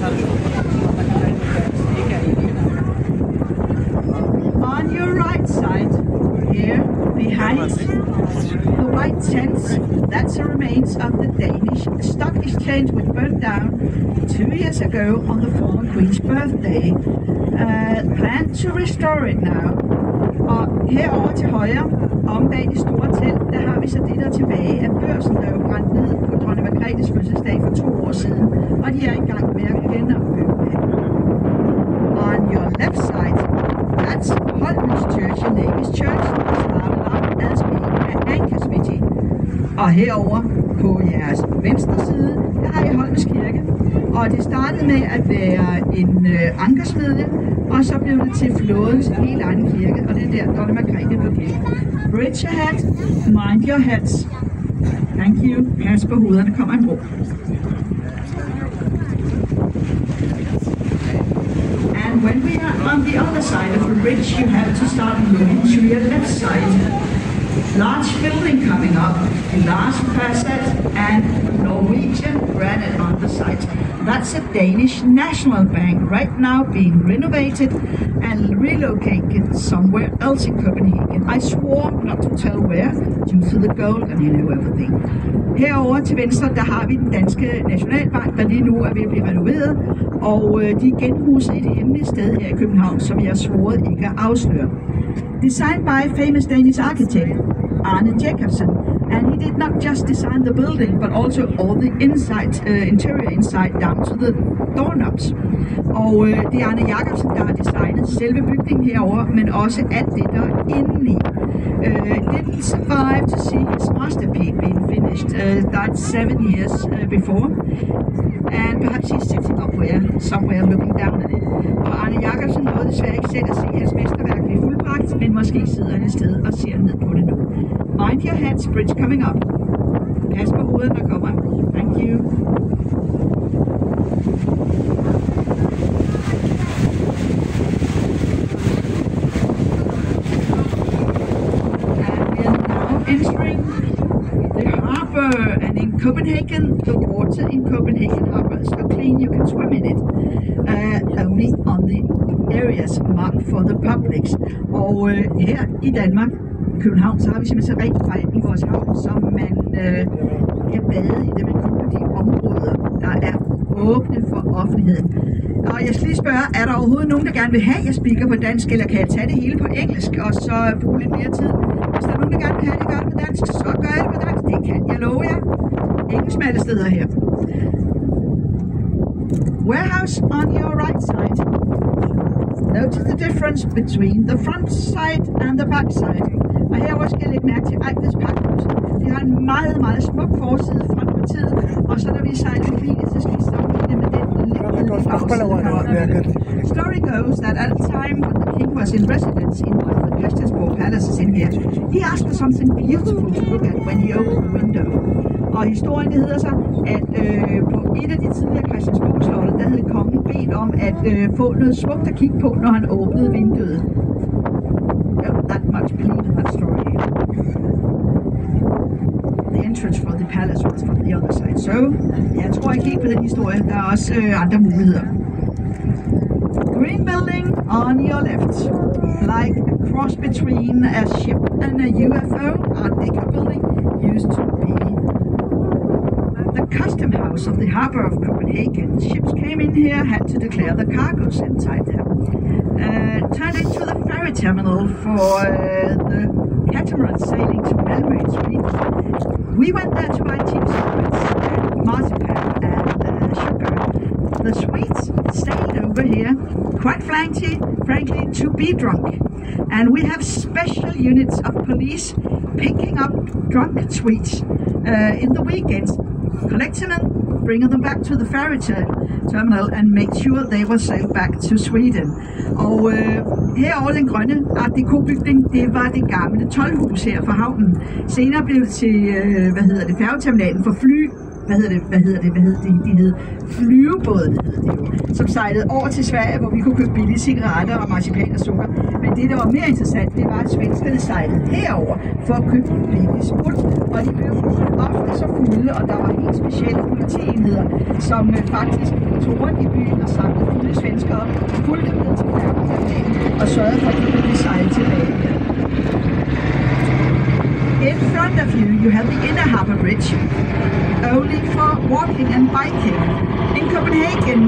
On your right side, here behind the white tents, that's the remains of the Danish Stock Exchange, which burned down 2 years ago on the former Queen's birthday. Plan to restore it now. Og herover til højre, om bag de store telt, der har vi så det der tilbage af børsen, der jo brændt ned på dronning Margrethes fødselsdag for 2 år siden, og de er i gang med at genopbygge det. On your left side, that's Holmens Church and Navy's Church, started out as being an anchor smithy. Og herover på jeres venstre side, der har I Holmens Kirke, og det startede med at være en ankersmedie, og så blev det til flådens helt egen kirke, og det er der, dronning Margrethe blev givet. Bridge ahead, mind your heads. Thank you. Pas på hovederne, kommer en bro. And when we are on the other side of the bridge, you have to start looking to your left side. Large building coming up, glass facade and Norwegian granite on the side. That's a Danish National Bank, right now being renovated and relocated somewhere else in Copenhagen. I swore not to tell where, due to the gold and you know everything. Herover til venstre, der har vi den danske Nationalbank, der lige nu er ved at blive renoveret, og de er genhuset i et hemmeligt sted her i København, som jeg har svoret ikke at afsløre. Designed by famous Danish architect Arne Jacobsen, and he did not just design the building, but also all the interior inside down to the doorknobs. Og det er Arne Jacobsen, der har designet selve bygningen herover, men også alt det, der er indeni. Didn't survive to see his masterpiece being finished. Died 7 years before, and perhaps he's sitting up somewhere looking down at it. Og Arne Jacobsen nåede desværre ikke selv at se hans mesterværk i fuldbragt, men måske sidder han et sted og ser ned på det nu. Mind your heads, bridge coming up. Pas på hovedet, der kommer. Thank you. And we are now entering the harbor, and in Copenhagen, the water in Copenhagen harbor is so clean you can swim in it. Only on the areas marked for the publics. Og her i Danmark, København, så har vi simpelthen så rigtig fejl i vores havn, som man kan bade i det, men kun på de områder, der er åbne for offentligheden. Og jeg skal lige spørge, er der overhovedet nogen, der gerne vil have, jeg speaker på dansk, eller kan jeg tage det hele på engelsk, og så bruge lidt mere tid? Hvis der er nogen, der gerne vil have det, gør det på dansk, så gør jeg det på dansk. Det kan jeg love jer. Ingen smalle steder her. Warehouse on your right side. Notice the difference between the front side and the back side. Og herover skal jeg lægge mærke til Ejkles Pakhus. Det har en meget, meget smuk forside fra partiet, og så når vi sejler forbi det, så skal vi sammenligne med den lille bagside. Story goes that at the time when the king was in residence in one of the Christiansborg palaces in here, he asked for something beautiful to look at when he opened the window. Og historien, det hedder sig, at på et af de tidligere Christiansborg-slotte, der havde kongen bedt om at få noget smukt at kigge på, når han åbnede vinduet. That much believe in that story. The entrance for the palace was from the other side. So, jeg tror ikke helt på den historie. Der er også andre muligheder. Green building on your left. Like a cross between a ship and a UFO, Art Deco building used to be the custom house of the harbor of Copenhagen. Ships came in here, had to declare the cargoes inside there. Turned into the ferry terminal for the catamaran sailing to Malmö in Sweden. We went there to buy cheap cigarettes and marzipan and sugar. The Swedes stayed over here, quite frankly, to be drunk. And we have special units of police picking up drunk Swedes in the weekends, collecting them, bringing them back to the ferry terminal and make sure they were sailed back to Sweden. Og herovre den grønne Art Deco-bygning, det var det gamle toldhus her fra havnen. Senere blev det til, færgeterminalen for flyvebådene hed det jo, som sejlede over til Sverige, hvor vi kunne købe billige cigaretter og marcipan og sukker. Men det, der var mere interessant, det var, at svenskerne sejlede herover for at købe billig sprut, og de blev ofte så fulde, og der var helt specielle politienheder, som faktisk tog rundt i byen og samlede fulde svenskere op, fulgte dem ned til færgeterminalen og sørgede for, at de kunne sejle tilbage. In front of you, you have the Inner Harbour Bridge, only for walking and biking. In Copenhagen,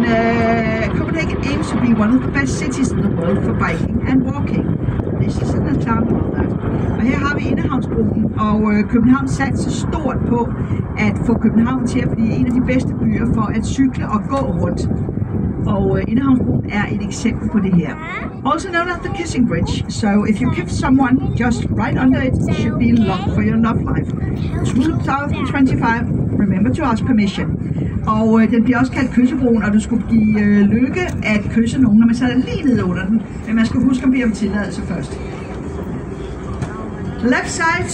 Copenhagen aims to be one of the best cities in the world for biking and walking. This is an example of that. Og her har vi Inderhavnsbroen, og København satser stort på at få København til at blive en af de bedste byer for at cykle og gå rundt. Og Inderhavnsbroen er et eksempel på det her. Also known as the Kissing Bridge, so if you kiss someone just right under it, it should be locked for your love life. 2025, remember to ask permission. Og den bliver også kaldt Kyssebroen, og du skulle give lykke at kysse nogen, når man sætter lige ned under den. Men man skal huske at blive om tilladelse først. Left side,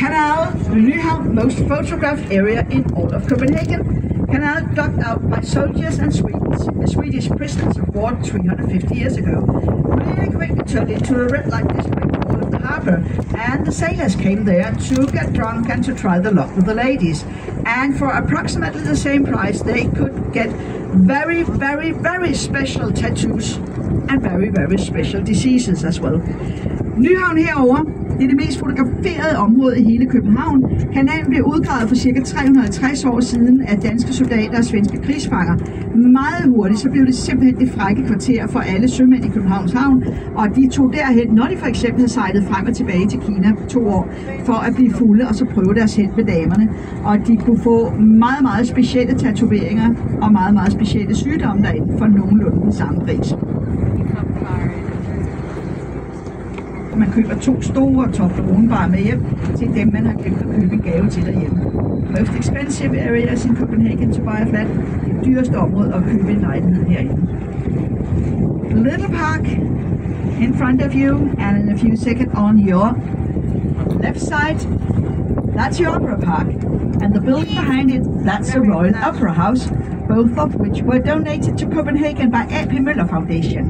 Canal, Nyhavn, most photographed area in all of Copenhagen. Canal dug out by soldiers and Swedish prisoners of war 350 years ago. Really quickly turned into a red light district all of the harbour, and the sailors came there to get drunk and to try the luck with the ladies. And for approximately the same price, they could get very, very, very special tattoos and very, very special diseases as well. Nyhavn herover. Det er det mest fotograferede område i hele København. Kanalen blev udgravet for ca. 350 år siden af danske soldater og svenske krigsfanger. Meget hurtigt så blev det simpelthen det frække kvarter for alle sømænd i Københavns Havn, og de tog derhen, når de for eksempel havde sejlet frem og tilbage til Kina 2 år, for at blive fulde og så prøve deres held med damerne. Og de kunne få meget, meget specielle tatoveringer og meget, meget specielle sygdomme derinde for nogenlunde den samme pris. Man køber 2 store Toblerone-barer med hjem til dem, man har glemt at købe en gave til derhjemme. Most expensive areas in Copenhagen to buy a flat. Det dyreste område at købe en lejlighed herinde. Little park in front of you, and in a few seconds on your left side, that's your opera park. And the building behind it, that's the Royal Opera House, both of which were donated to Copenhagen by A.P. Møller Foundation.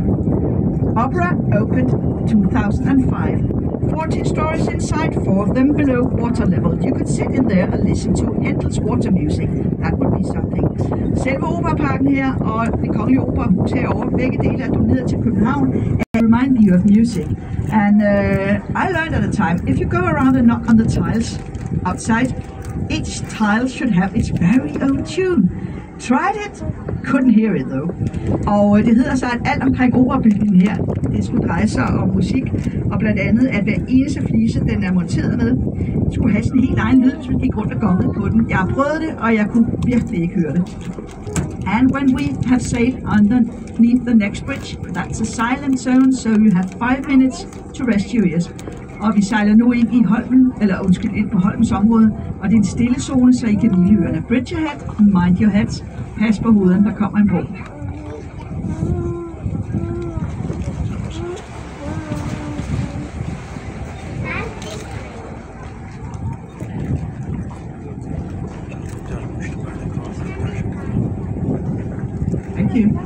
Opera opened 2005. 14 stories inside, 4 of them below water level. You could sit in there and listen to endless water music. That would be something. Selve operaparken her og det kongelige operahus herovre, begge dele er doneret til København and remind you of music. And I learned at the time, if you go around and knock on the tiles outside, each tile should have its very own tune. Tried it, couldn't hear it though. Og det hedder sig, at alt omkring operabygningen her, det skulle dreje sig om musik, og blandt andet, at hver eneste flise, den er monteret med, skulle have sin helt egen lyd, hvis man gik rundt og gongede på den. Jeg har prøvet det, og jeg kunne virkelig ikke høre det. And when we have sailed underneath the next bridge, that's a silent zone, so you have 5 minutes to rest your ears. Og vi sejler nu ind i Holmen, ind på Holmens område, og det er en stille zone, så I kan hvile ørerne. Bridge your head, mind your heads. Pas på hovedet, der kommer en bro. Thank you.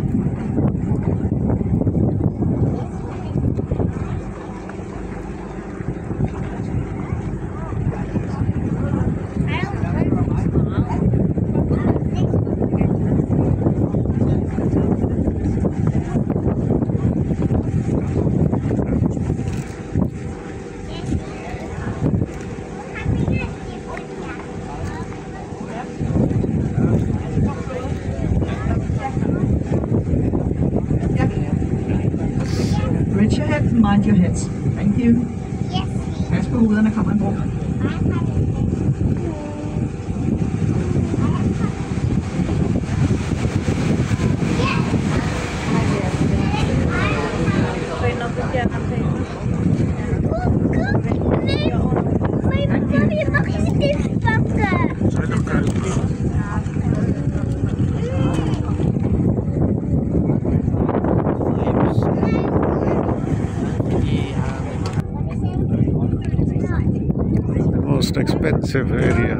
Bridge your head and mind your heads. Thank you. Yes. Pas på hovederne, der kommer en bro. Most expensive area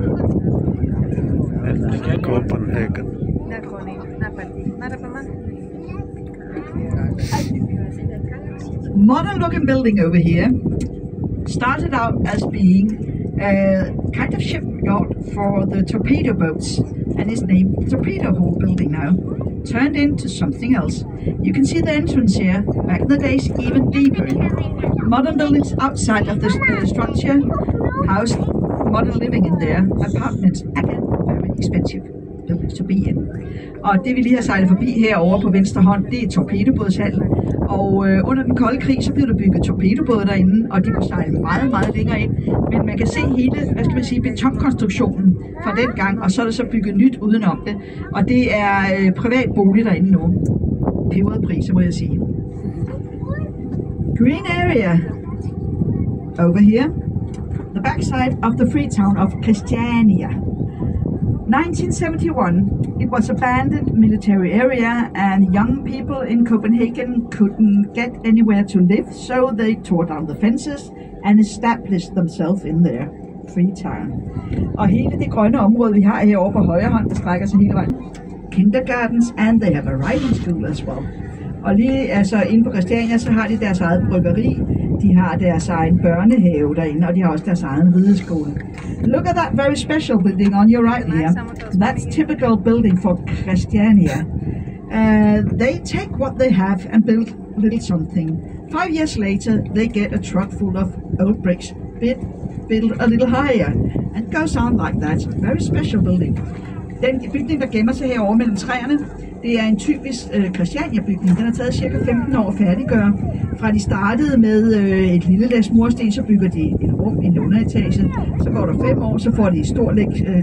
in Copenhagen. Modern looking building over here started out as being a kind of shipyard for the torpedo boats, and is named Torpedo Hall building now. Turned into something else. You can see the entrance here, back in the days even deeper. Modern buildings outside of the structure housed modern living in there. Apartments, again, very expensive buildings to be in. Og det vi lige har sejlet forbi herovre på venstre hånd, det er torpedobådshallen. Og under den kolde krig, så blev der bygget torpedobåde derinde, og de kunne sejle meget, meget længere ind. Men man kan se hele, hvad skal man sige, betonkonstruktionen fra den gang, og så er der så bygget nyt udenom det. Og det er privat bolig derinde nu. Hævede priser, må jeg sige. Green area over here. The backside of the free town of Christiania. 1971, it was abandoned military area, and young people in Copenhagen couldn't get anywhere to live, so they tore down the fences and established themselves in their free town. Og hele det grønne område, vi har herovre på højre hånd, der strækker sig hele vejen. Kindergartens, and they have a writing school as well. Og lige altså inde på Christiania, så har de deres eget bryggeri, de har deres egen børnehave derinde, og de har også deres egen rideskole. Look at that very special building on your right here. That's typical building for Christiania. They take what they have and build a little something. 5 years later, they get a truck full of old bricks, build a little higher, and it goes on like that. Very special building. Den bygning, der gemmer sig herovre mellem træerne, det er en typisk Christiania-bygning. Den har taget cirka 15 år at færdiggøre. Fra de startede med et lille læs mursten, så bygger de et rum, en underetage. Så går der 5 år, så får de et stort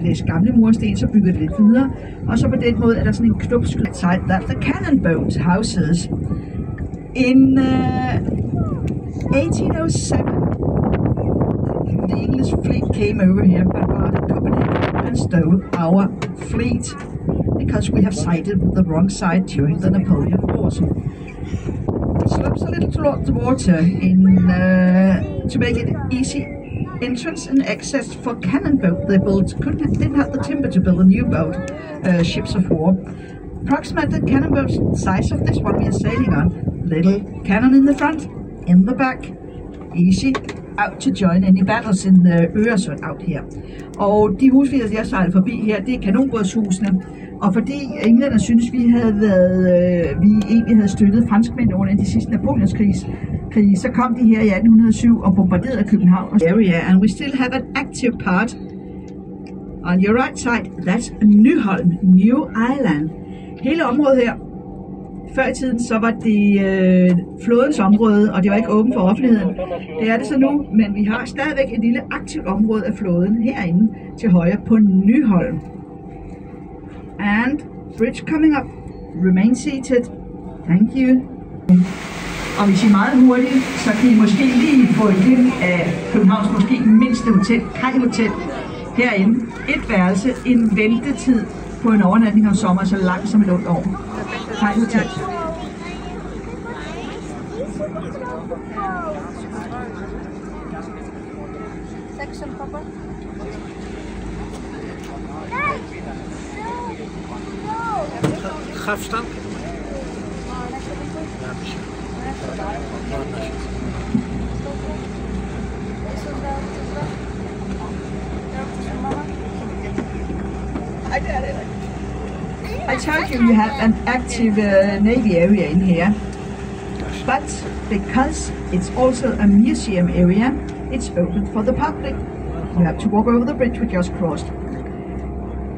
læs gamle mursten, så bygger de lidt videre. Og så på den måde er der sådan en knopskud side that the cannon boat houses. In 1807, the English fleet came over here and bombarded Copenhagen and stole our fleet, because we have sided with the wrong side during the Napoleon Wars. It slopes a little towards the water to make it easy entrance and access for cannon boat they built. Didn't have the timber to build a new boat, ships of war. Approximately the cannon boat size of this one we are sailing on. Little cannon in the front, in the back, easy out to join any battles in the Øresund out here. Og de husvider, jeg sejler forbi her, det er kanonbådshusene. Og fordi englænderne synes, vi egentlig havde støttet franskmænd under de sidste Napoleonskrige, så kom de her i 1807 og bombarderede København area, and we still have an active part. On your right side, that's Nyholm, New Island. Hele området her, før i tiden, så var det flådens område, og det var ikke åbent for offentligheden. Det er det så nu, men vi har stadigvæk et lille aktivt område af flåden herinde til højre på Nyholm. And bridge coming up. Remain seated. Thank you. Og hvis I er meget hurtigt, så kan I måske lige få et glimt af Københavns måske mindste hotel, Kaj Hotel, herinde. Et værelse, en ventetid på en overnatning om sommer, så langt som et ondt år. Kaj Hotel. Kræftstand. I told you have an active Navy area in here, but because it's also a museum area, it's open for the public. You have to walk over the bridge we just crossed.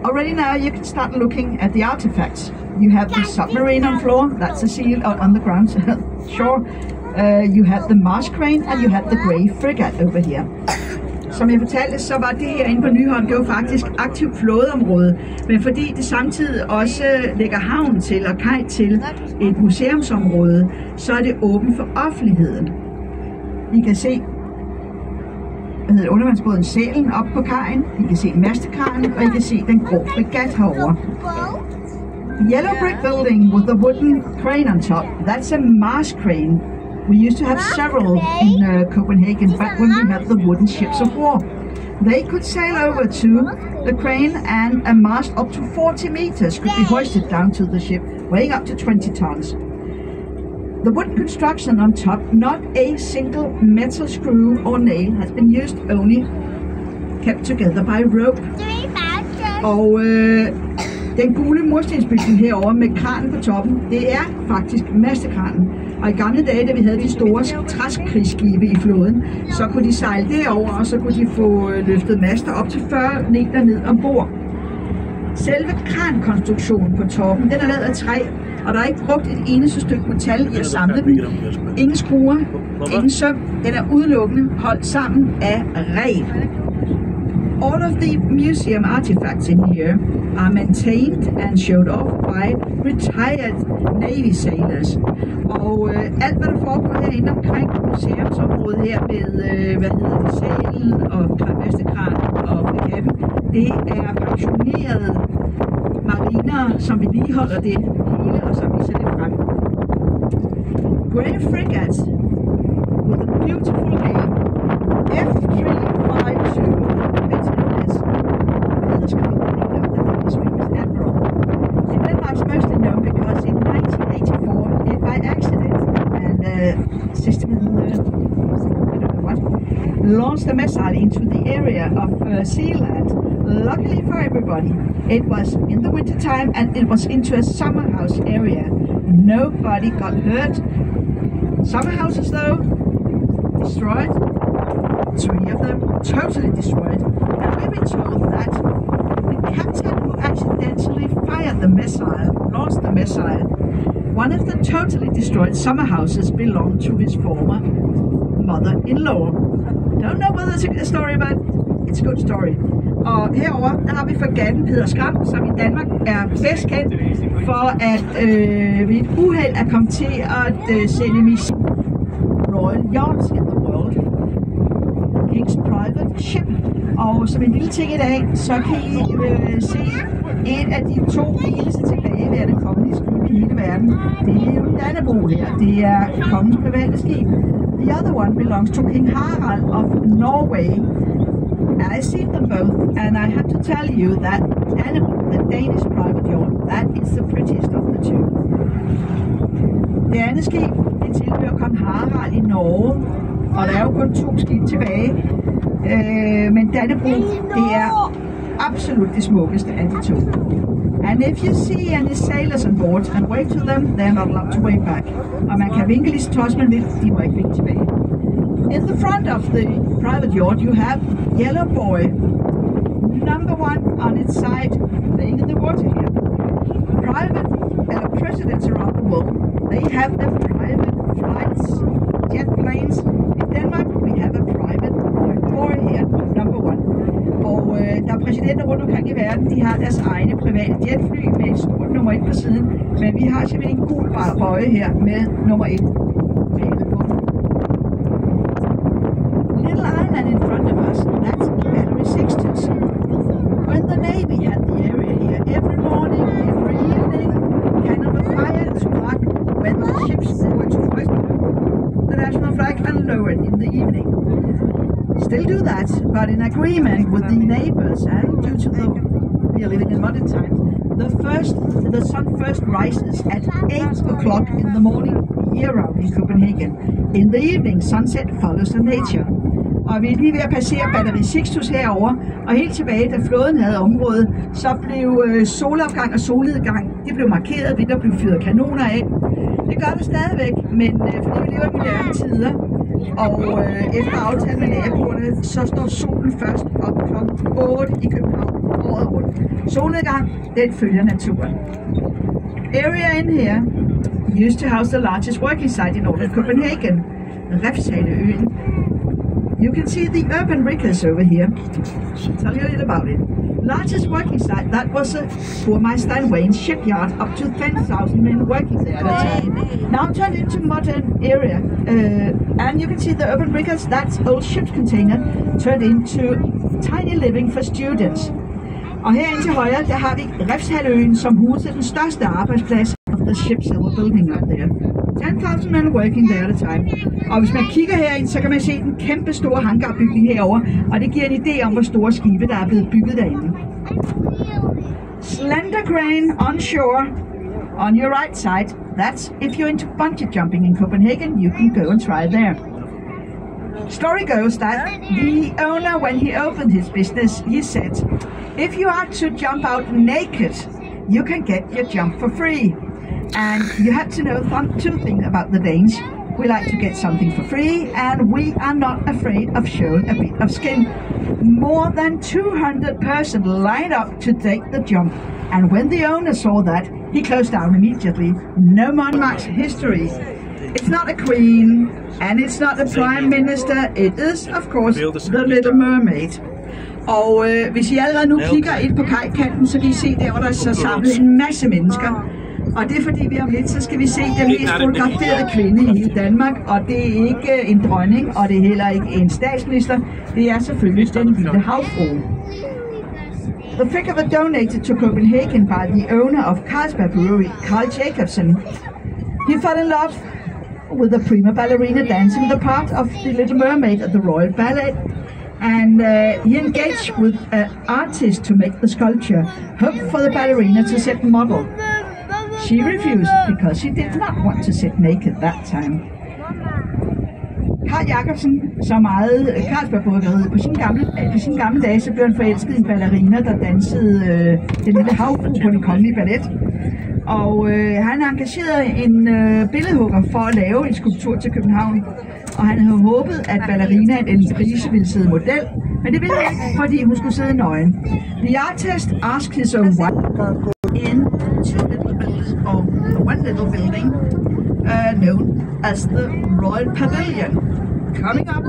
Already now you can start looking at the artifacts. You have the submarine on floor, that's a seal on the ground, sure. You have the mast crane and you have the grey frigate over here. Som jeg fortalte, så var det her inde på Nyholm, det var faktisk aktivt flådeområde, men fordi det samtidig også lægger havn til og kaj til et museumsområde, så er det åbent for offentligheden. I kan se undervandsbåden Sælen op på kajen, I kan se mastekranen, og I kan se den grå fregat herovre. Yellow brick building with a wooden crane on top, that's a mast crane. We used to have several in Copenhagen back when we had the wooden ships of war. They could sail over to the crane, and a mast up to 40 meters could be hoisted down to the ship, weighing up to 20 tons. The wooden construction on top, not a single metal screw or nail has been used, only kept together by rope. Og den gule murstensbygning herovre med kranen på toppen, det er faktisk mastekranen. Og i gamle dage, da vi havde de store træskrigsskibe i floden, så kunne de sejle derover, og så kunne de få løftet master op til 40 meter ned ombord. Selve krankonstruktionen på toppen, den er lavet af træ, og der er ikke brugt et eneste stykke metal i at samle den. Ingen skruer, ingen søm, den er udelukkende holdt sammen af reb. All of the museum artifacts in here are maintained and showed off by retired Navy sailors. Og alt hvad der foregår herinde omkring museumsområdet her med, salen og mastekran og fregatten, det er pensionerede marinere, som vedligeholder det hele og som viser det frem. Grey frigate with a beautiful name, F352. Denmark's mostly known because in 1984, it by accident and system launched a missile into the area of Sealand. Luckily for everybody, it was in the winter time and it was into a summer house area. Nobody got hurt. Summer houses though, destroyed. 3 of them totally destroyed. And we've been told that the captain who accidentally fired the missile, lost the missile. One of the totally destroyed summer houses belonged to his former mother-in-law. Don't know whether it's a good story, but it's a good story. Og herover der har vi fregatten Peder Skram, som i Danmark er bedst kendt for at ved et uheld at komme til at sende mission Royal Yachts in the World. King's Private Ship. Og som en lille ting i dag, så kan I se et af de 2 eneste tilbageværende kongelige skibe i hele verden. Det er jo Dannebrog her. Det er kongens private skib. The other one belongs to King Harald of Norway. I see them both, and I have to tell you that Dannebrog, the Danish private yacht, that is the prettiest of the 2. Det andet skib, det tilhører kong Harald i Norge, og der er jo kun 2 skibe tilbage. Men Dannebrog, det er absolut det smukkeste af de 2. And if you see any sailors on board and wave to them, they're not allowed to wave back. Og man kan vinke lige til men de må ikke vinke tilbage. In the front of the private yacht, you have Yellow Boy, number 1 on its side, playing in the water here. Private presidents around the world, they have their private flights, jet planes. In Denmark, we have a private boy here, number 1. Og der er præsidenter rundt omkring i verden, de har deres egne private jetfly med et stort nummer 1 på siden. Men vi har simpelthen en gul bøje her med nummer 1 malet på. Little island in front of us, that's Battery Sixtus. When the Navy had the area here, every morning, every evening, cannon of fire struck when the ships were to hoist the national flag and lowered in the evening. Still do that, but in agreement with the neighbors and due to we are living in modern times, the sun first rises at 8 o'clock in the morning year-round in Copenhagen. In the evening, sunset follows the nature. Og vi er lige ved at passere Battery Sixtus herover, og helt tilbage, da flåden havde området, så blev solopgang og solnedgang, det blev markeret ved, der blev fyret kanoner af. Det gør det stadigvæk, men fordi vi lever i moderne tider, og efter aftale med naboerne, så står solen først op kl. 8 i København året rundt. Solnedgang, den følger naturen. Area in here used to house the largest working site in all of Copenhagen, Refshaleøen. You can see the urban rickers over here. I'll tell you a little about it. Largest working site, that was a Burmeister Wayne shipyard, up to 10,000 men working there at a time. Now turned into modern area. And you can see the urban rickers, that's old ship's container, turned into tiny living for students. Og herinde til højre, der har vi Refshaleøen, som huser den største arbejdsplads of the ships that were building out there. 10,000 men working there at a time. Og hvis man kigger herind, så kan man se den kæmpe store hangarbygning herovre, og det giver en idé om, hvor store skibe, der er blevet bygget derinde. Slender crane onshore on your right side. That's if you're into bungee jumping in Copenhagen, you can go and try there. Story goes that the owner, when he opened his business, he said, if you are to jump out naked, you can get your jump for free. And you have to know two things about the Danes. We like to get something for free, and we are not afraid of showing a bit of skin. More than 200 persons lined up to take the jump, and when the owner saw that, he closed down immediately. No monarch's history. It's not a queen, and it's not a prime minister. It is, of course, the Little Mermaid. Og hvis I allerede nu kigger ind på kajkanten, så kan I se der, hvor der er så samlet en masse mennesker. Og det er fordi, vi om lidt, så skal vi se den mest fotograferede kvinde i hele Danmark. Og det er ikke en dronning, og det er heller ikke en statsminister. Det er selvfølgelig den lille havfrue. The figure was donated to Copenhagen by the owner of Carlsberg Brewery, Carl Jacobsen. He fell in love with the prima ballerina dancing the part of the Little Mermaid at the Royal Ballet. And he engaged with an artist to make the sculpture, hoped for the ballerina to set model. She refused because she did not want to sit naked that time. Carl Jacobsen, så meget Carlsberg-bryggeriet. På sine gamle dage, så blev han forelsket i en ballerina, der dansede den lille havfrue på den kongelige ballet. Og han engagerede en billedhugger for at lave en skulptur til København. Og han havde håbet, at ballerinaen Ellen Prise ville sidde model, men det ville han ikke, fordi hun skulle sidde nøgen. The artist asked his own wife in one little building known as the Royal Pavilion. Coming up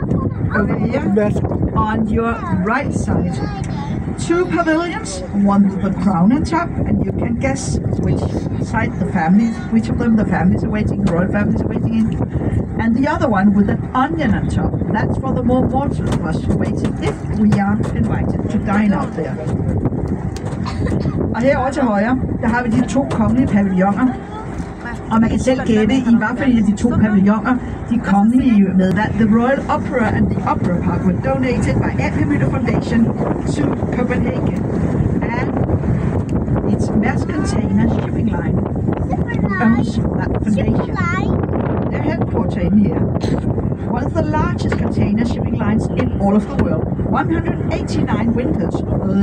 over here on your right side. Two pavilions, one with the crown on top, and you can guess which side which of them the families are waiting, the royal families are waiting in. And the other one with an onion on top. That's for the more mortal of us waiting if we are invited to dine out there. Og herovre til højre, der har vi de to kongelige pavilloner. Og man kan selv gætte i hvert fald de to pavilloner, de kongelige med that the Royal Opera and the Opera Park were donated by A.P. Møller Foundation to Copenhagen. And it's Maersk Container Shipping Line owns that foundation. Their headquarters in here. One of the largest container shipping lines in all of the world. 189 windows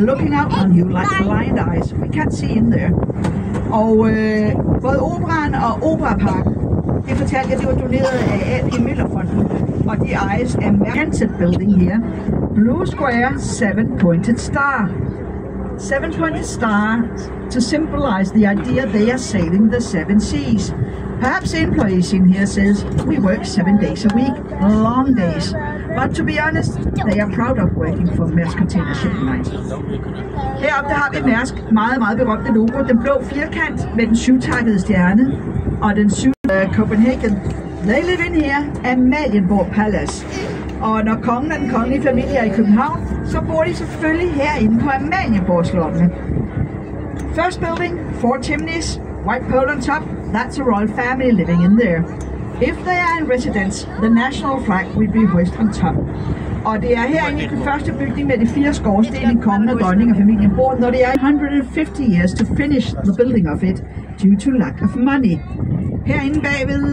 looking out on you like blind eyes. We can't see in there. Og både Operaen og Operaparken, det fortalte jeg, det var doneret af A.P. Møller-fonden, og de ejes af Mercanted Building her. Blue Square, 7-pointed star. 7-pointed star to symbolize the idea they are sailing the 7 seas. Perhaps the employees in here says, we work 7 days a week, long days. But to be honest, they are proud of working for Maersk Container Shipping Lines. Heroppe der har vi Maersk, meget berømte logo, den blå firkant med den syvtakkede stjerne, og den Copenhagen. They live in here, Amalienborg Palace. Og når kongen og den kongelige familie er i København, så bor de selvfølgelig herinde på Amalienborg slottene. First building, 4 chimneys, white pole on top, that's a royal family living in there. If they are in residence, the national flag will be hoisted on top. Og det er herinde i den første bygning med de 4 skorstene, kongen og dronning og familien bor, når det er 150 years to finish the building of it, due to lack of money. Herinde bagved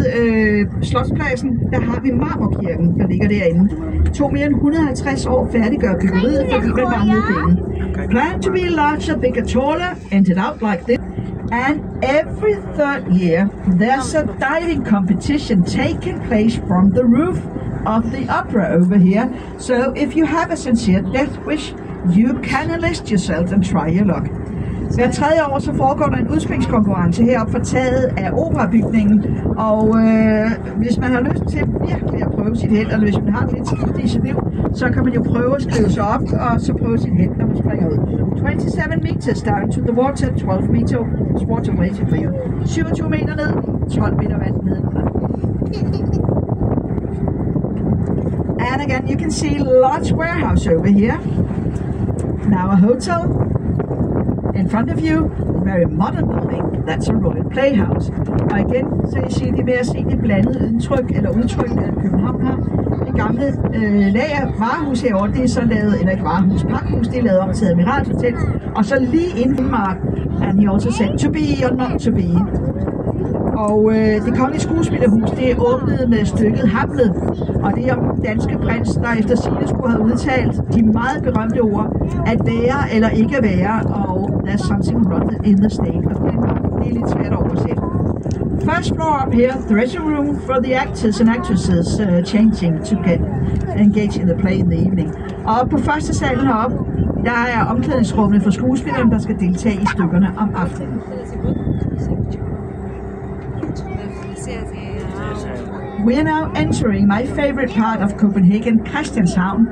Slotspladsen, der har vi Marmorkirken, der ligger derinde. Det tog mere end 150 år at færdiggøre byggeriet, fordi man manglede penge. Planned to be larger, bigger, taller, ended out like this. And every 3rd year, there's a diving competition taking place from the roof of the opera over here. So if you have a sincere death wish, you can enlist yourself and try your luck. Hver 3. år så foregår der en udspringskonkurrence heroppe for taget af operabygningen, og hvis man har lyst til virkelig at prøve sit held, eller hvis man har lidt skidt i sit liv, så kan man jo prøve at skrive sig op, og så prøve sit held, når man springer ud. 27 meters down to the water, 12 meter water waiting for you. 27 meter ned, 12 meter vand ned. And again, you can see large warehouse over here. Now a hotel. In front of you, a very modern building. that's a royal playhouse. Og igen, så kan jeg sige, det er med at se det blandede udtryk, København har. Det gamle lager varehus herovre, det er så lavet, eller ikke varehus, pakhus, det er lavet om til Admiralhotel. Og så lige inden Mark, and he also said, to be or not to be. Og det kongelige skuespillerhus, det er åbnet med stykket Hamlet, og det er om danske prins, der efter sigende skulle have udtalt de meget berømte ord, at være eller ikke være, og there's something wrong in the state of Denmark. Det er lidt svært at oversætte. First floor up here, the dressing room for the actors and actresses changing to get engaged in the play in the evening. Og på første salen heroppe, der er omklædningsrummene for skuespillerne, der skal deltage i stykkerne om aftenen. We are now entering my favorite part of Copenhagen, Christianshavn,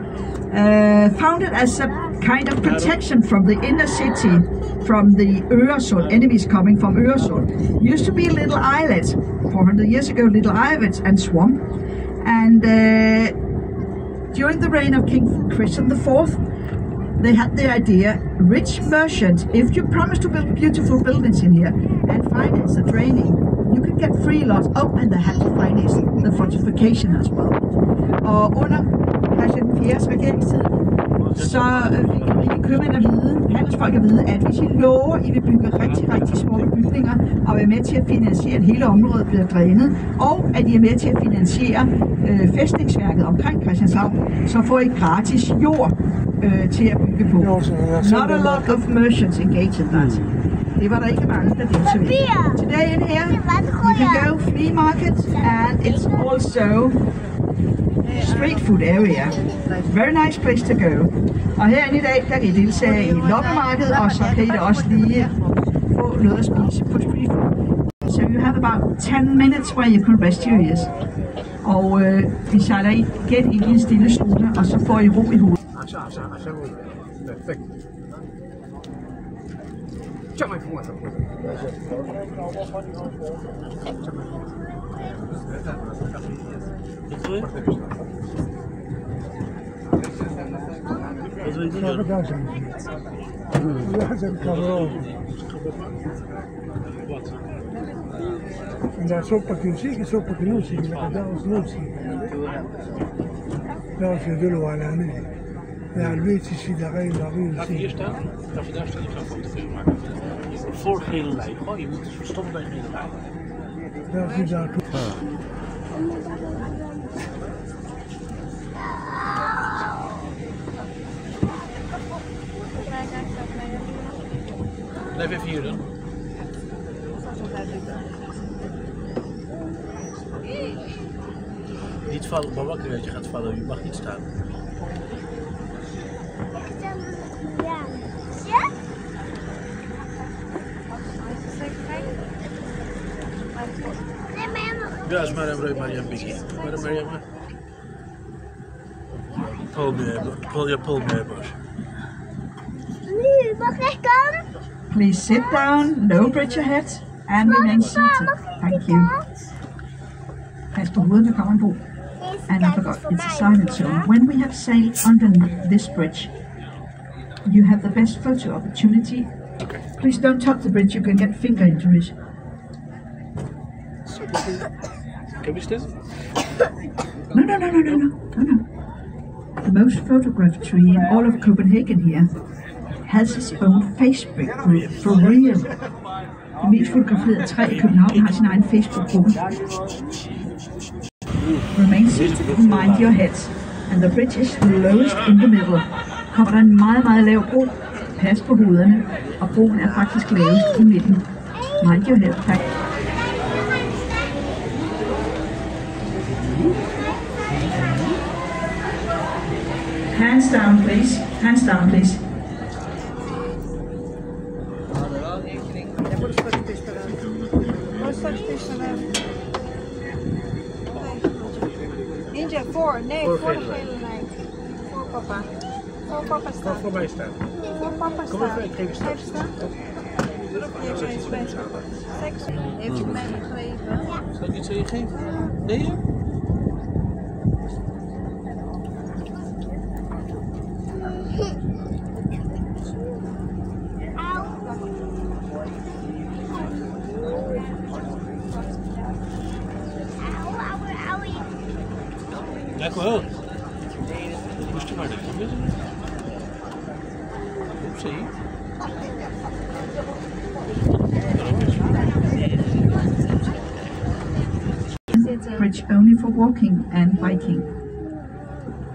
founded as a kind of protection from the inner city, from the Øresund, enemies coming from Øresund. Used to be a little islet, 400 years ago, little islet and swamp. And during the reign of King Christian IV, they had the idea, rich merchants, if you promise to build beautiful buildings in here and finance the draining, you could get free lots. Oh, and they had to finance the fortification as well. Og under Christian IV's regeringstid, så fik købmænd at vide, handelsfolk at vide, at hvis I lover, I vil bygge rigtig smukke bygninger og være med til at finansiere, at hele området bliver drænet, og at I er med til at finansiere fæstningsværket omkring Christianshavn, så får I gratis jord til at bygge på. Not a lot of merchants engaged in that. Det var der ikke mange, der deltog i. Today in here, you can go flea market, and it's also street food area. Very nice place to go. Og herinde i dag, der kan I deltage i loppemarkedet, og så kan I da også lige få noget at spise på street food. So you have about 10 minutes where you can rest your ears. Og vi sejler igen ind i en stille stue, og så får I ro i hovedet. Perfekt. Jamais fumar essa coisa. Da sopa que eu sei que sopa que não sei, mas dá uns não sei. Dá se deu o alame. Ja, weet je, zie daar een Laat hier staan. Laat je daar staan, ik ga een foto van je maken. Voor gele lijn. Gewoon, je moet stoppen bij gele lijn. Ja, zie daar toe. Blijf even hier dan. Niet vallen, maar wakker dat je gaat vallen. Je mag niet staan. Ja, is maar een Mariam Biggie. Maar een Mariam. Pull me, Bush. Nu, mag ik komen? Please sit down, no bridge your head, and remain seated. Thank you. Pas på hovedet, når kommer på. And I forgot, it's a silent zone. When we have sailed underneath this bridge, you have the best photo opportunity. Okay. Please don't touch the bridge, you can get finger injuries. Can we still? No. The most photographed tree in all of Copenhagen here has its own Facebook group, for real. Det mest fotograferede træ i København har sin egen Facebook-gruppe. Remain seated and mind your head. And the bridge is lowest in the middle. Kommer der en meget lav bro, pas på hovederne, og broen er faktisk lavest i midten. Mind your head, tak. Hands down, please. Hands down, please. Ninja, voor de gele lijn. Voor papa. Voor papa staan. Kom voor mij staan. Voor papa staan. Kom even, geef staan. Even staan. Geef eens bij. Seks. Heeft u mij gegeven? Zal ik iets aan je geven? Nee? D'accord. Puxa mais daqui mesmo. Não sei. Bridge only for walking and biking.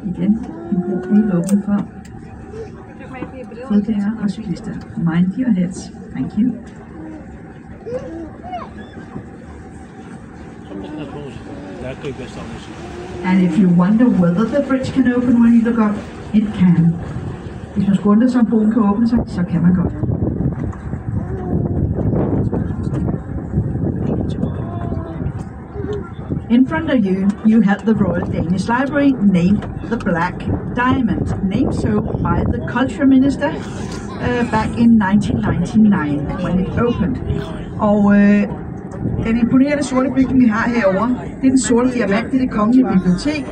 Igen, en bro helt åben for fodgængere og cyklister. Mind your heads. Thank you. And if you wonder whether the bridge can open when you look up, it can. Hvis man skulle undre sig, om broen kan åbne sig, så kan man godt. In front of you, you have the Royal Danish Library, named the Black Diamond, named so by the Culture Minister back in 1999 when it opened. Og den imponerende sorte bygning, vi har herovre, det er den sorte diamant, det er det kongelige bibliotek,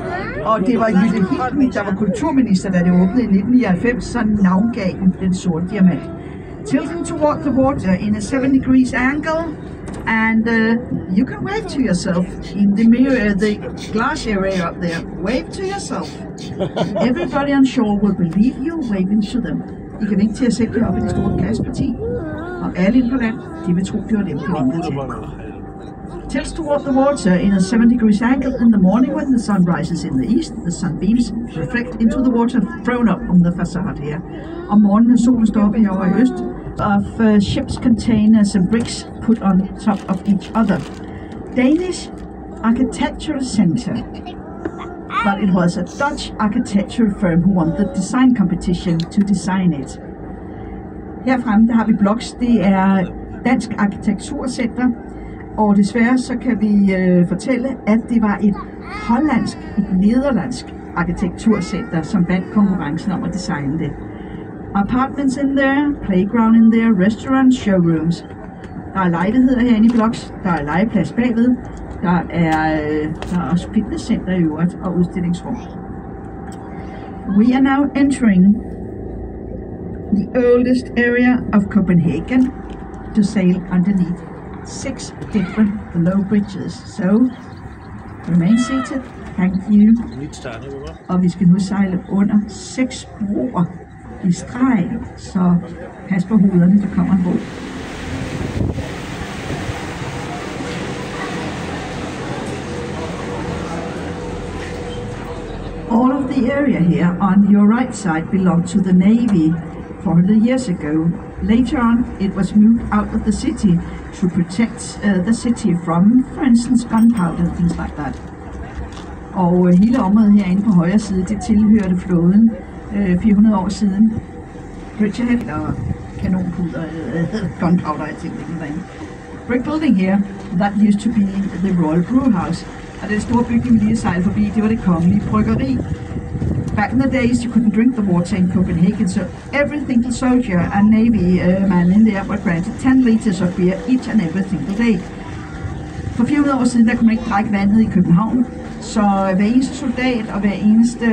og det var Jytte Hilden, der var kulturminister, da det åbnede i 1999, så navngav den sorte diamant. Tilting toward the water in a 7 degrees angle, and you can wave to yourself in the mirror, the glass area up there. Wave to yourself. Everybody on shore will believe you waving to them. I kan ikke til at sætte jer op i det store glasparti, og alle inde på land, de vil tro, det var dem, der vinkede til. Tilts toward the water in a 7 degrees angle in the morning when the sun rises in the east. The sunbeams reflect into the water thrown up on the facade here. Om morgenen, når solen står op herovre i øst, of ships containers and bricks put on top of each other. Danish Architectural Center. But it was a Dutch architectural firm who won the design competition to design it. Herfremme der har vi Bloks, det er Dansk Arkitekturcenter, og desværre så kan vi fortælle, at det var et hollandsk, et nederlandsk arkitekturcenter, som vandt konkurrencen om at designe det. Apartments in there, playground in there, restaurants, showrooms. Der er lejligheder herinde i Bloks, der er legeplads bagved, der er også fitnesscenter i øvrigt og udstillingsrum. We are now entering the oldest area of Copenhagen to sail underneath 6 different low bridges. So, remain seated. Thank you. Og vi skal nu sejle under 6 broer i streg, så pas på hovederne, der kommer en bro. All of the area here on your right side belonged to the Navy 400 years ago. Later on, it was moved out of the city to protect the city from, for instance, gunpowder and things like that. Og hele området herinde på højre side, det tilhørte flåden 400 år siden. Bridgehead og kanonpuder, gunpowder, I think. Brick building here, that used to be the Royal Brewhouse. Og den store bygning, vi lige sejlede forbi, det var det kongelige bryggeri. Back in the days, you couldn't drink the water in Copenhagen, so every single soldier and Navy man in there were granted 10 liters of beer each and every single day. For 400 år siden, der kunne man ikke drikke vandet i København, så hver eneste soldat og hver eneste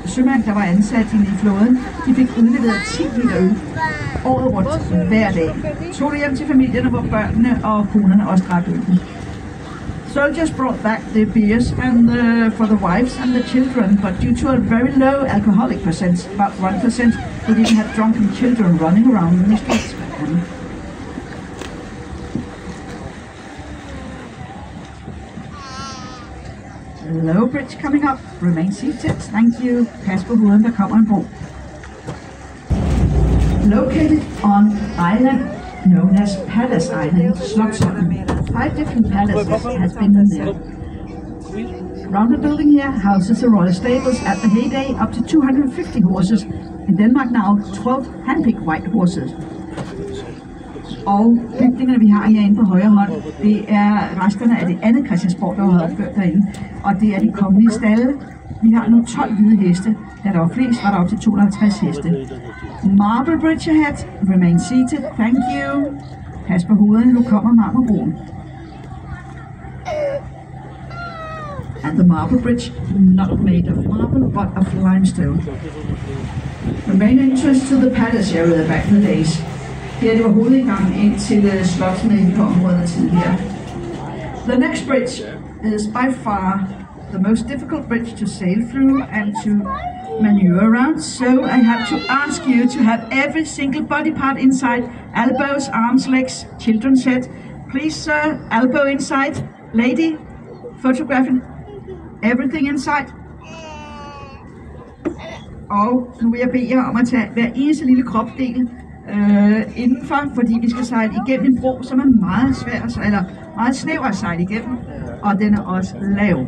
sømand, der var ansat i flåden, de fik udleveret 10 liter øl året rundt hver dag. Tog det hjem til familierne, hvor børnene og konerne også drak øl. Soldiers brought back the beers and for the wives and the children, but due to a very low alcoholic percent, about 1%, they didn't have drunken children running around in the streets. Low bridge coming up. Remain seated. Thank you. Pas på hovedet, der kommer en bro. Located on island known as Palace Island, Slotsholmen. 5 different palaces has been in there. Around the building here houses the royal stables at the heyday, up to 250 horses. In Denmark now, 12 hand-picked white horses. Og bygningerne, vi har herinde på højre hånd, det er resterne af det andet Christiansborg, der var opført derinde. Og det er de kongelige stalle. Vi har nu 12 hvide heste. Da der var flest, var der op til 250 heste. Marble bridge ahead. Remain seated. Thank you. Pas på hovederne, nu kommer marmorbroen. And the marble bridge, not made of marble, but of limestone. The main entrance to the palace area back in the days. Her det var hovedindgangen ind til slottene på området tidligere. The next bridge is by far the most difficult bridge to sail through and to maneuver around. So I have to ask you to have every single body part inside. Elbows, arms, legs, children's head. Please, sir, elbow inside. Lady, photographing. Everything inside. Og nu vil jeg bede jer om at tage hver eneste lille kropsdel indenfor, fordi vi skal sejle igennem en bro, som er meget svær, eller meget snæver at sejle igennem, og den er også lav.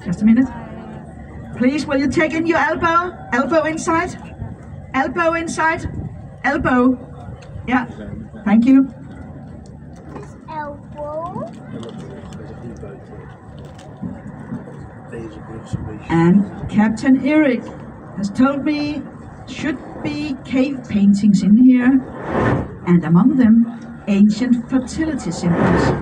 Just a minute. Please, will you take in your elbow? Elbow inside? Elbow inside? Elbow. Yeah, thank you. Elbow. And Captain Eric has told me should be cave paintings in here, and among them ancient fertility symbols.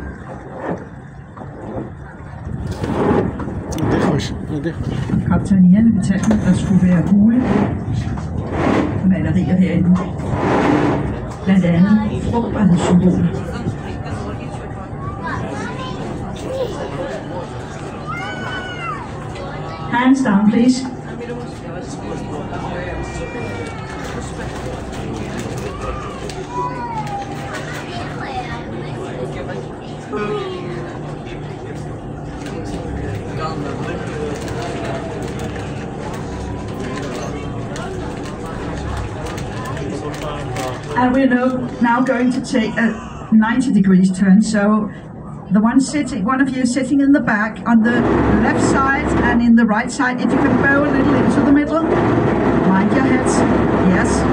Kaptajnerne fortalte mig, at der skulle være hulemalerier herinde. Blandt andet frugtbarhedssymboler. Hands down, please. And we're now going to take a 90 degrees turn. So the one of you sitting in the back on the left side and in the right side, if you can bow a little into the middle, mind your heads, yes.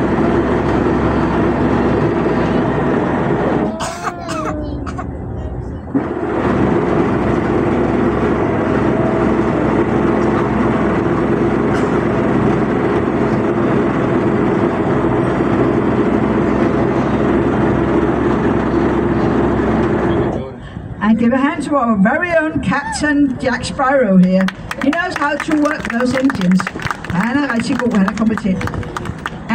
And give a hand to our very own Captain Jack Sparrow here. He knows how to work those engines. Han er rigtig god, han er kompetent.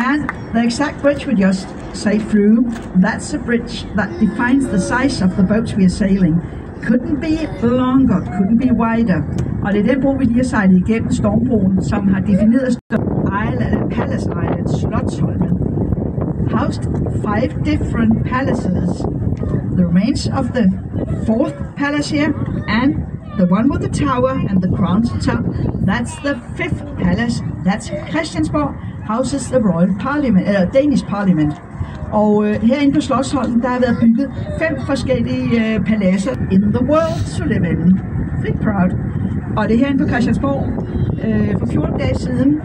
And the exact bridge we just sailed through, that's a bridge that defines the size of the boats we are sailing. Couldn't be longer, couldn't be wider. Og det er den bro, vi lige har sejlet igennem, Stormbroen, som har defineret Palace Island, Slotsholmen. Housed 5 different palaces. The remains of the 4th palace here, and the one with the tower and the crown on top, that's the 5th palace. That's Christiansborg, houses the Royal Parliament, Danish Parliament. Og herinde på Slotsholmen, der har været bygget 5 forskellige paladser in the world to live in. Think proud. Og det herinde på Christiansborg, for 14 dage siden,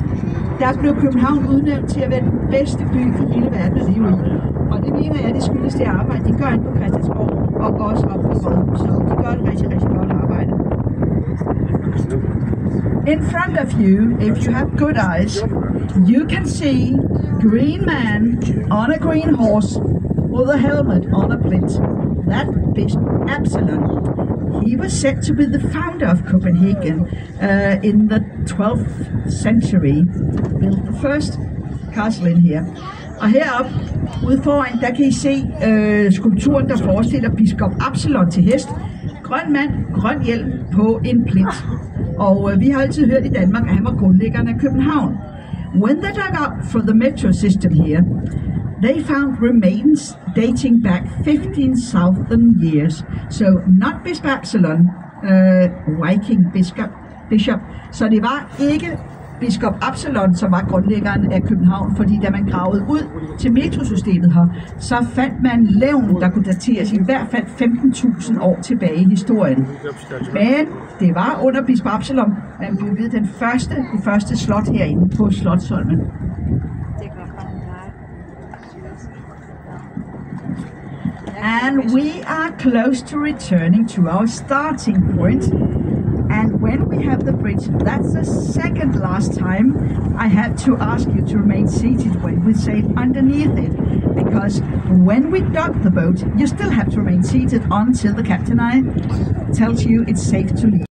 der blev København udnævnt til at være den bedste by i hele verden at leve i. Og det mener jeg, det skyldes det arbejde, de gør inde på Christiansborg, og også op på Rådhuset. De gør et rigtig, rigtig godt arbejde. In front of you, if you have good eyes, you can see green man on a green horse with a helmet on a plinth. That is Absalon. He was said to be the founder of Copenhagen in the 12th century. Built the first castle in here. Og heroppe ude foran, der kan I se skulpturen, der forestiller biskop Absalon til hest. Grøn mand, grøn hjelm på en plint. Og vi har altid hørt i Danmark, at han var grundlæggeren af København. When they dug up for the metro system here, they found remains dating back 15,000 years. So not Bishop Absalon, Viking bishop. Så det var ikke biskop Absalon, som var grundlæggeren af København, fordi da man gravede ud til metrosystemet her, så fandt man levn, der kunne dateres i hvert fald 15.000 år tilbage i historien. Men det var under biskop Absalon, man byggede det første slot herinde på Slotsholmen. And we are close to returning to our starting point. And when we have the bridge, that's the second last time I had to ask you to remain seated when we sail underneath it. Because when we dock the boat, you still have to remain seated until the captain tells you it's safe to leave.